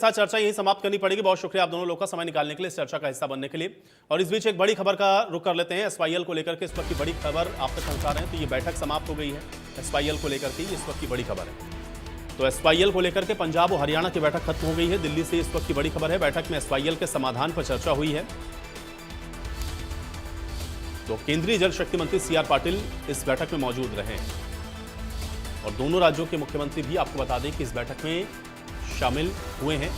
साथ चर्चा यही समाप्त करनी पड़ेगी। बहुत शुक्रिया आप दोनों लोग का समय निकालने के लिए, इस चर्चा का हिस्सा बनने के लिए। और इस बीच एक बड़ी खबर का रुख कर लेते हैं। एसवाईएल को लेकर के इस वक्त की बड़ी खबर आप तक पहुंचा रहे हैं। तो ये बैठक समाप्त हो गई है एसवाईएल को लेकर के, इस वक्त की बड़ी खबर है। तो एसवाईएल को लेकर के पंजाब और हरियाणा की बैठक खत्म हो गई है। दिल्ली से इस वक्त की बड़ी खबर है। बैठक में एसवाईएल के समाधान पर चर्चा हुई है। तो केंद्रीय जल शक्ति मंत्री सीआर पाटिल इस बैठक में मौजूद रहे और दोनों राज्यों के मुख्यमंत्री भी आपको बता दें कि इस बैठक में शामिल हुए हैं।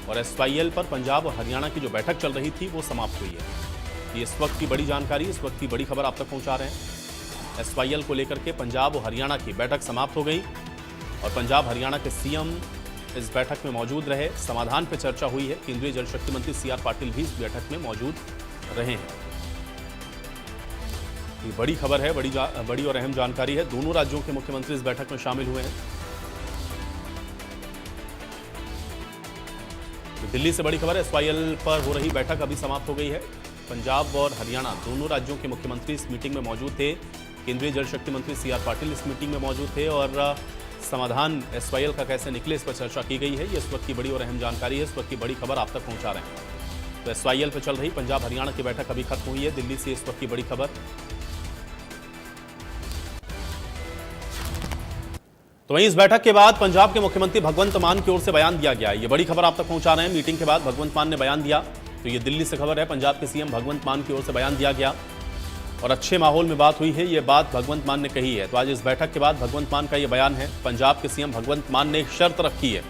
और एसवाईएल पर पंजाब और हरियाणा की जो बैठक चल रही थी वो समाप्त हुई है। ये इस वक्त की बड़ी जानकारी, इस वक्त की बड़ी खबर आप तक पहुंचा रहे हैं। एसवाईएल को लेकर के पंजाब और हरियाणा की बैठक समाप्त हो गई और पंजाब हरियाणा के सीएम इस बैठक में मौजूद रहे। समाधान पर चर्चा हुई है। केंद्रीय जल शक्ति मंत्री सीआर पाटिल भी इस बैठक में मौजूद रहे हैं। ये बड़ी खबर है, बड़ी और अहम जानकारी है। दोनों राज्यों के मुख्यमंत्री इस बैठक में शामिल हुए हैं। दिल्ली से बड़ी खबर है। एसवाईएल पर हो रही बैठक अभी समाप्त हो गई है। पंजाब और हरियाणा दोनों राज्यों के मुख्यमंत्री इस मीटिंग में मौजूद थे। केंद्रीय जल शक्ति मंत्री सीआर पाटिल इस मीटिंग में मौजूद थे और समाधान एसवाईएल का कैसे निकले इस पर चर्चा की गई है। ये इस वक्त की बड़ी और अहम जानकारी है, इस वक्त की बड़ी खबर आप तक पहुंचा रहे हैं। तो एसवाईएल पर चल रही पंजाब हरियाणा की बैठक अभी खत्म हुई है। दिल्ली से इस वक्त की बड़ी खबर। तो वहीं इस बैठक के बाद पंजाब के मुख्यमंत्री भगवंत मान की ओर से बयान दिया गया। ये बड़ी खबर आप तक पहुंचा रहे हैं। मीटिंग के बाद भगवंत मान ने बयान दिया। तो ये दिल्ली से खबर है। पंजाब के सीएम भगवंत मान की ओर से बयान दिया गया और अच्छे माहौल में बात हुई है, ये बात भगवंत मान ने कही है। तो आज इस बैठक के बाद भगवंत मान का ये बयान है। पंजाब के सीएम भगवंत मान ने एक शर्त रखी है।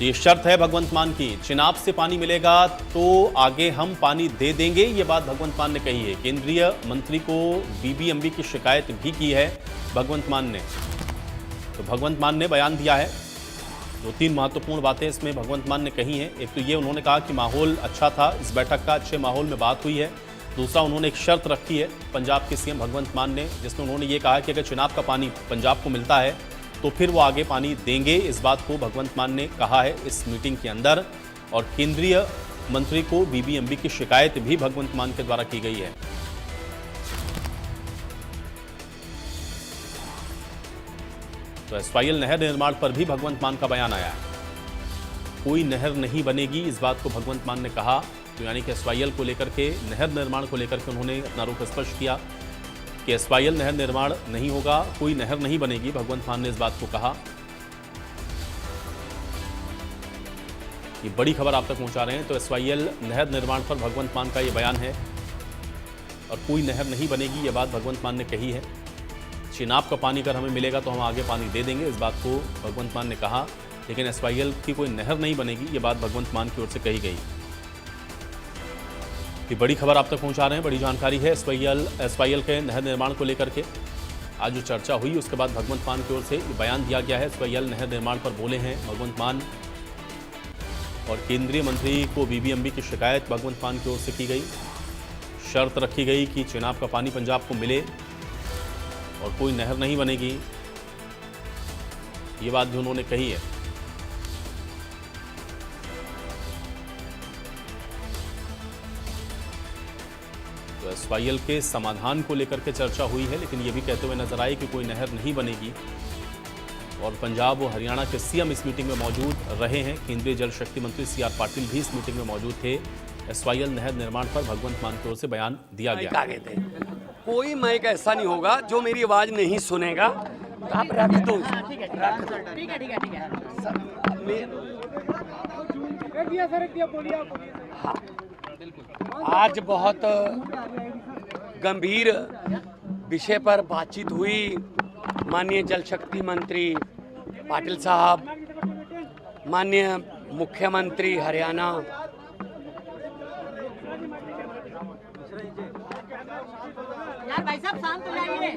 ये शर्त है भगवंत मान की, चिनाब से पानी मिलेगा तो आगे हम पानी दे देंगे, ये बात भगवंत मान ने कही है। केंद्रीय मंत्री को बीबीएमबी की शिकायत भी की है भगवंत मान ने। तो भगवंत मान ने बयान दिया है। दो तीन महत्वपूर्ण बातें इसमें भगवंत मान ने कही हैं। एक तो ये उन्होंने कहा कि माहौल अच्छा था, इस बैठक का अच्छे माहौल में बात हुई है। दूसरा, उन्होंने एक शर्त रखी है पंजाब के सीएम भगवंत मान ने, जिसमें उन्होंने ये कहा कि अगर चिनाब का पानी पंजाब को मिलता है तो फिर वो आगे पानी देंगे। इस बात को भगवंत मान ने कहा है इस मीटिंग के अंदर। और केंद्रीय मंत्री को बीबीएमबी की शिकायत भी भगवंत मान के द्वारा की गई है। तो एसवाईएल नहर निर्माण पर भी भगवंत मान का बयान आया है। कोई नहर नहीं बनेगी, इस बात को भगवंत मान ने कहा। तो यानी कि एसवाईएल को लेकर के, नहर निर्माण को लेकर के उन्होंने अपना रुख स्पष्ट किया कि एसवाईएल नहर निर्माण नहीं होगा, कोई नहर नहीं बनेगी। भगवंत मान ने इस बात को कहा। ये बड़ी खबर आप तक पहुंचा रहे हैं। तो एसवाईएल नहर निर्माण पर भगवंत मान का ये बयान है और कोई नहर नहीं बनेगी, ये बात भगवंत मान ने कही है। चिनाब का पानी अगर हमें मिलेगा तो हम आगे पानी दे देंगे, इस बात को भगवंत मान ने कहा। लेकिन एसवाईएल की कोई नहर नहीं बनेगी, ये बात भगवंत मान की ओर से कही गई। ये बड़ी खबर आप तक पहुंचा रहे हैं, बड़ी जानकारी है एसवाईएल के नहर निर्माण को लेकर के। आज जो चर्चा हुई उसके बाद भगवंत मान की ओर से बयान दिया गया है। एसवाईएल नहर निर्माण पर बोले हैं भगवंत मान। और केंद्रीय मंत्री को बीबीएमबी की शिकायत भगवंत मान की ओर से की गई। शर्त रखी गई कि चिनाब का पानी पंजाब को मिले और कोई नहर नहीं बनेगी, ये बात भी उन्होंने कही है। तो एसवाईएल के समाधान को लेकर के चर्चा हुई है, लेकिन ये भी कहते हुए नजर आए कि कोई नहर नहीं बनेगी। और पंजाब और हरियाणा के सीएम इस मीटिंग में मौजूद रहे हैं। केंद्रीय जल शक्ति मंत्री सीआर पाटिल भी इस मीटिंग में मौजूद थे। एसवाईएल नहर निर्माण पर भगवंत मान की ओर से बयान दिया गया। कोई माइक ऐसा नहीं होगा जो मेरी आवाज नहीं सुनेगा। आप रख दो। ठीक है। हाँ, आज बहुत गंभीर विषय पर बातचीत हुई। माननीय जल शक्ति मंत्री पाटिल साहब, माननीय मुख्यमंत्री हरियाणा, यार भाई साहब शांत हो जाइए।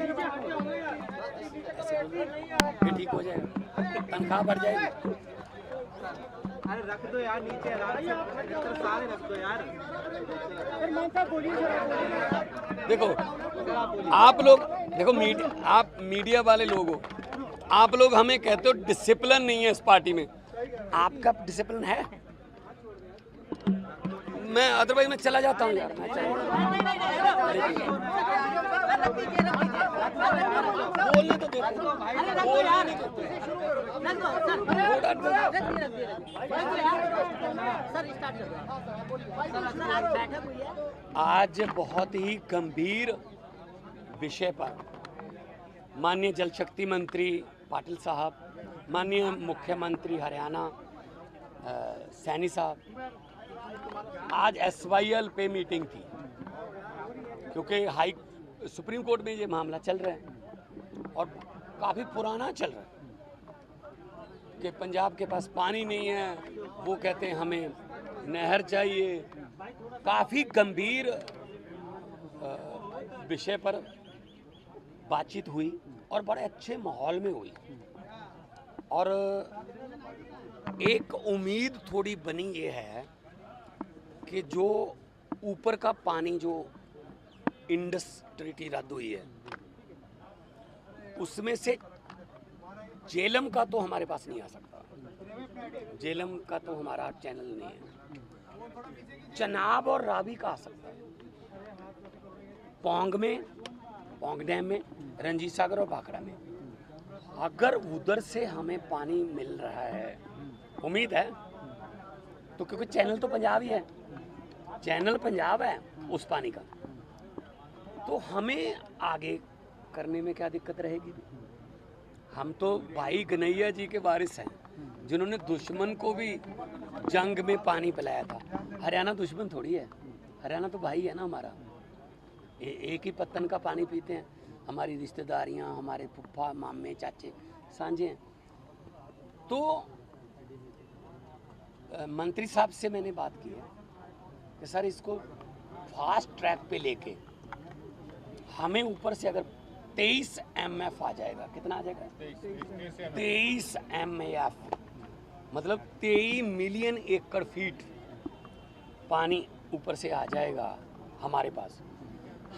ठीक हो जाएगा, तनख्वाह बढ़ जाएगी। अरे रख दो यार, नीचे सारे रख दो यार। देखो आप लोग, देखो आप मीडिया वाले लोग हो, आप लोग हमें कहते हो डिसिप्लिन नहीं है इस पार्टी में। आपका डिसिप्लिन है? मैं अदरवाइज मैं चला जाता हूँ यार। रख दीजिए बोलने तो देते अरे रख दो यार रख दो सर स्टार्ट कर दो सर आज बैठक हुई है आज बहुत ही गंभीर विषय पर माननीय जल शक्ति मंत्री पाटिल साहब, माननीय मुख्यमंत्री हरियाणा सैनी साहब, आज SYL पे मीटिंग थी क्योंकि सुप्रीम कोर्ट में ये मामला चल रहा है और काफ़ी पुराना चल रहा है कि पंजाब के पास पानी नहीं है, वो कहते हैं हमें नहर चाहिए। काफ़ी गंभीर विषय पर बातचीत हुई और बड़े अच्छे माहौल में हुई और एक उम्मीद थोड़ी बनी ये है कि जो ऊपर का पानी जो इंडस ट्रीटी रद्द हुई है उसमें से झेलम का तो हमारे पास नहीं आ सकता, झेलम का तो हमारा चैनल नहीं है, चनाब और रावी का आ सकता है, पौंग डैम में, रंजीत सागर और भाखड़ा में। अगर उधर से हमें पानी मिल रहा है, उम्मीद है, तो क्योंकि चैनल तो पंजाब ही है, चैनल पंजाब है उस पानी का, तो हमें आगे करने में क्या दिक्कत रहेगी। हम तो भाई गनैया जी के वारिस हैं जिन्होंने दुश्मन को भी जंग में पानी पिलाया था। हरियाणा दुश्मन थोड़ी है, हरियाणा तो भाई है ना हमारा, एक ही पत्तन का पानी पीते हैं, हमारी रिश्तेदारियां, हमारे फुफ्फा मामे चाचे सांझे हैं। तो मंत्री साहब से मैंने बात की है कि सर इसको फास्ट ट्रैक पे लेके हमें ऊपर से अगर 23 MF आ जाएगा, कितना आ जाएगा 23 MF, मतलब 23 मिलियन एकड़ फीट पानी ऊपर से आ जाएगा हमारे पास।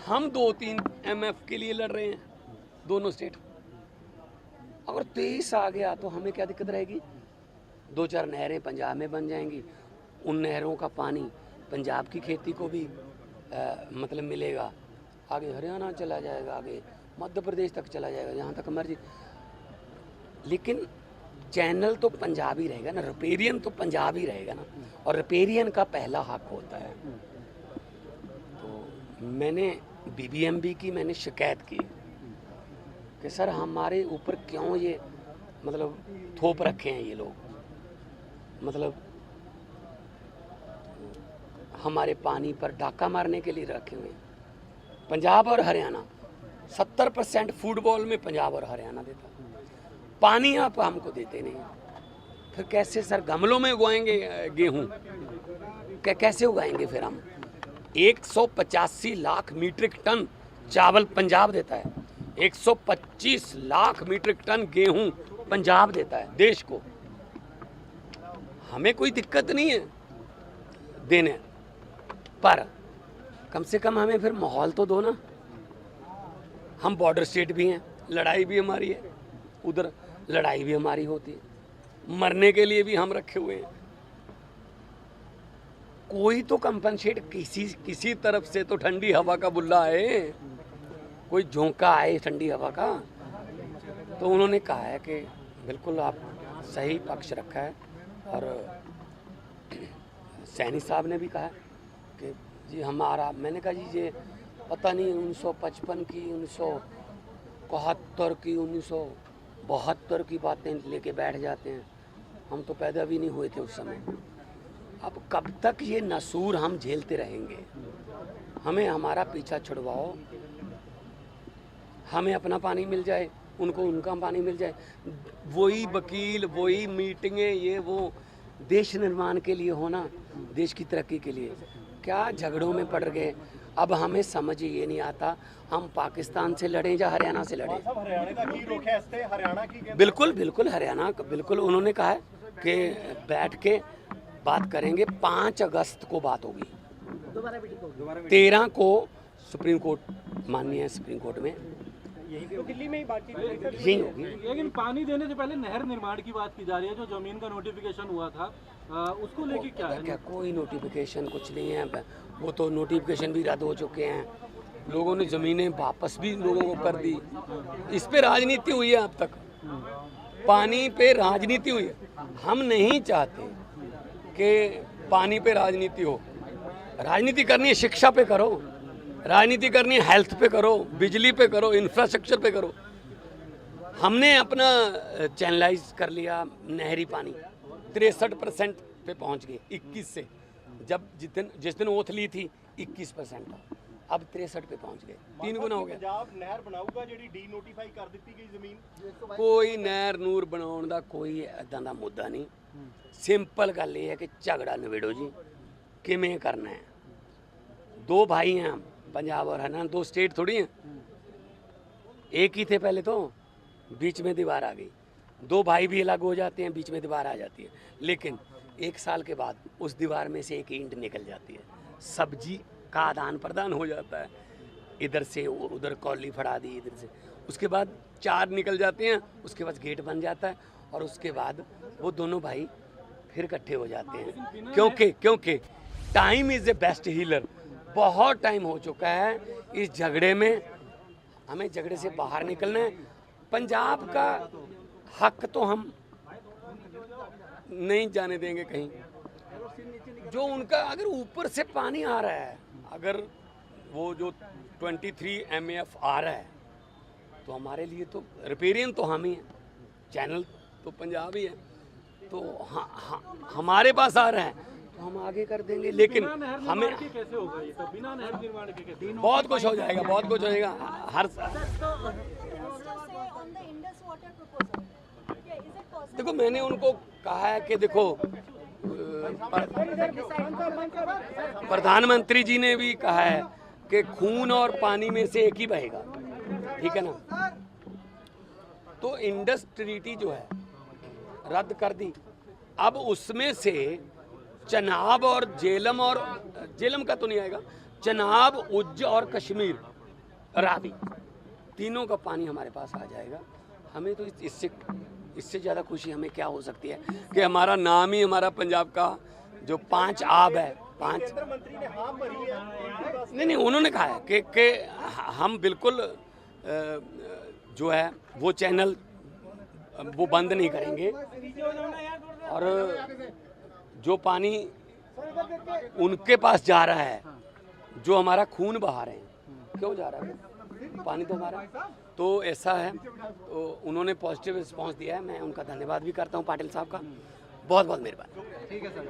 हम 2-3 MF के लिए लड़ रहे हैं दोनों स्टेट, अगर 23 आ गया तो हमें क्या दिक्कत रहेगी। 2-4 नहरें पंजाब में बन जाएंगी, उन नहरों का पानी पंजाब की खेती को भी मतलब मिलेगा, आगे हरियाणा चला जाएगा, आगे मध्य प्रदेश तक चला जाएगा, जहाँ तक मर्जी। लेकिन चैनल तो पंजाब ही रहेगा ना, रिपेरियन तो पंजाब ही रहेगा ना, और रिपेरियन का पहला हक होता है। तो मैंने BBMB की मैंने शिकायत की कि सर हमारे ऊपर क्यों ये मतलब थोप रखे हैं ये लोग, मतलब हमारे पानी पर डाका मारने के लिए रखे हुए हैं। पंजाब और हरियाणा 70% फुटबॉल में पंजाब और हरियाणा देता, पानी आप हमको देते नहीं, फिर कैसे सर गमलों में उगाएंगे गेहूं, कैसे उगाएंगे फिर हम। 185 लाख मीट्रिक टन चावल पंजाब देता है, 125 लाख मीट्रिक टन गेहूं पंजाब देता है देश को। हमें कोई दिक्कत नहीं है देने, पर कम से कम हमें फिर माहौल तो दो ना। हम बॉर्डर स्टेट भी हैं, लड़ाई भी हमारी है, उधर लड़ाई भी हमारी होती है, मरने के लिए भी हम रखे हुए हैं। कोई तो कंपनसेट किसी तरफ से तो ठंडी हवा का बुल्ला आए, कोई झोंका आए ठंडी हवा का। तो उन्होंने कहा है कि बिल्कुल आप सही पक्ष रखा है, और सैनी साहब ने भी कहा कि जी हमारा, मैंने कहा जी ये पता नहीं 1955 की, 1971 की, 1972 की बातें लेके बैठ जाते हैं, हम तो पैदा भी नहीं हुए थे उस समय। अब कब तक ये नसूर हम झेलते रहेंगे। हमें हमारा पीछा छुड़वाओ, हमें अपना पानी मिल जाए, उनको उनका पानी मिल जाए। वही वकील, वही मीटिंगें, ये वो देश निर्माण के लिए होना, देश की तरक्की के लिए, क्या झगड़ों में पड़ गए। अब हमें समझ ये नहीं आता हम पाकिस्तान से लड़ें या हरियाणा से लड़ें। बिल्कुल बिल्कुल हरियाणा, बिल्कुल उन्होंने कहा है कि बैठ के बात करेंगे। 5 अगस्त को बात होगी, 13 को सुप्रीम कोर्ट, माननीय सुप्रीम कोर्ट में तो दिल्ली में ही बातचीत यही होगी। लेकिन पानी देने से पहले नहर निर्माण की बात की जा रही है, जो जमीन का नोटिफिकेशन हुआ था उसको लेके क्या है? क्या कोई नोटिफिकेशन कुछ नहीं है, वो तो नोटिफिकेशन भी रद्द हो चुके हैं। लोगों ने ज़मीनें वापस भी लोगों को कर दी। इस पे राजनीति हुई है अब तक, पानी पे राजनीति हुई है। हम नहीं चाहते कि पानी पे राजनीति हो। राजनीति करनी है शिक्षा पे करो, राजनीति करनी है हेल्थ पे करो, बिजली पे करो, इंफ्रास्ट्रक्चर पे करो। हमने अपना चैनलाइज कर लिया नहरी पानी, 63% पे पहुंच गए 21 से। जब जिस दिन ओथ ली थी 21% था, अब 63 पे पहुंच गए, 3 गुना हो गया। पंजाब नहर बनाऊगा ਜਿਹੜੀ ਡੀਨੋਟੀਫਾਈ ਕਰ ਦਿੱਤੀ ਗਈ ਜ਼ਮੀਨ। ਕੋਈ ਨਹਿਰ ਨੂਰ ਬਣਾਉਣ ਦਾ ਕੋਈ ਇਦਾਂ ਦਾ ਮੁੱਦਾ ਨਹੀਂ। ਸਿੰਪਲ ਗੱਲ ਇਹ ਹੈ ਕਿ ਝਗੜਾ ਨਿਬੇੜੋ ਜੀ, ਕਿਵੇਂ ਕਰਨਾ है। दो भाई हैं हम, पंजाब और हरियाणा, 2 स्टेट थोड़ी हैं, एक ही थे पहले तो, बीच में दीवार आ गई। 2 भाई भी अलग हो जाते हैं, बीच में दीवार आ जाती है, लेकिन 1 साल के बाद उस दीवार में से एक ईंट निकल जाती है, सब्जी का आदान प्रदान हो जाता है, इधर से उधर कौली फड़ा दी, इधर से, उसके बाद 4 निकल जाते हैं, उसके बाद गेट बन जाता है, और उसके बाद वो दोनों भाई फिर इकट्ठे हो जाते हैं। क्योंकि time is the best healer. बहुत टाइम हो चुका है इस झगड़े में, हमें झगड़े से बाहर निकलना है। पंजाब का हक तो हम नहीं जाने देंगे कहीं। जो उनका अगर ऊपर से पानी आ रहा है, अगर वो जो 23 MAF आ रहा है, तो हमारे लिए तो रिपेरियन तो हम ही हैं, चैनल तो पंजाब ही है, तो हमारे पास आ रहा है तो हम आगे कर देंगे। लेकिन हमें कैसे होगा ये सब बिना नहर निर्माण के? कैसे? बहुत कुछ हो जाएगा, बहुत कुछ हो जाएगा हर देखो, मैंने उनको कहा है कि देखो, प्रधानमंत्री जी ने भी कहा है कि खून और पानी में से एक ही बहेगा, ठीक है ना। तो इंडस ट्रीटी जो है रद्द कर दी, अब उसमें से चनाब और जेलम का तो नहीं आएगा, चनाब, उज्ज और कश्मीर, रावी, तीनों का पानी हमारे पास आ जाएगा। हमें तो इससे ज़्यादा खुशी हमें क्या हो सकती है कि हमारा नाम ही, हमारा पंजाब का जो 5 आब है, 5 मंत्री ने हाँ भरी है। नहीं, उन्होंने कहा है कि हम बिल्कुल जो है वो चैनल वो बंद नहीं करेंगे, और जो पानी उनके पास जा रहा है, जो हमारा खून बहा रहे हैं, क्यों जा रहा है पानी तो हमारा, तो ऐसा है। तो उन्होंने पॉजिटिव रिस्पांस दिया है, मैं उनका धन्यवाद भी करता हूं पाटिल साहब का, बहुत बहुत मेहरबानी। ठीक है सर।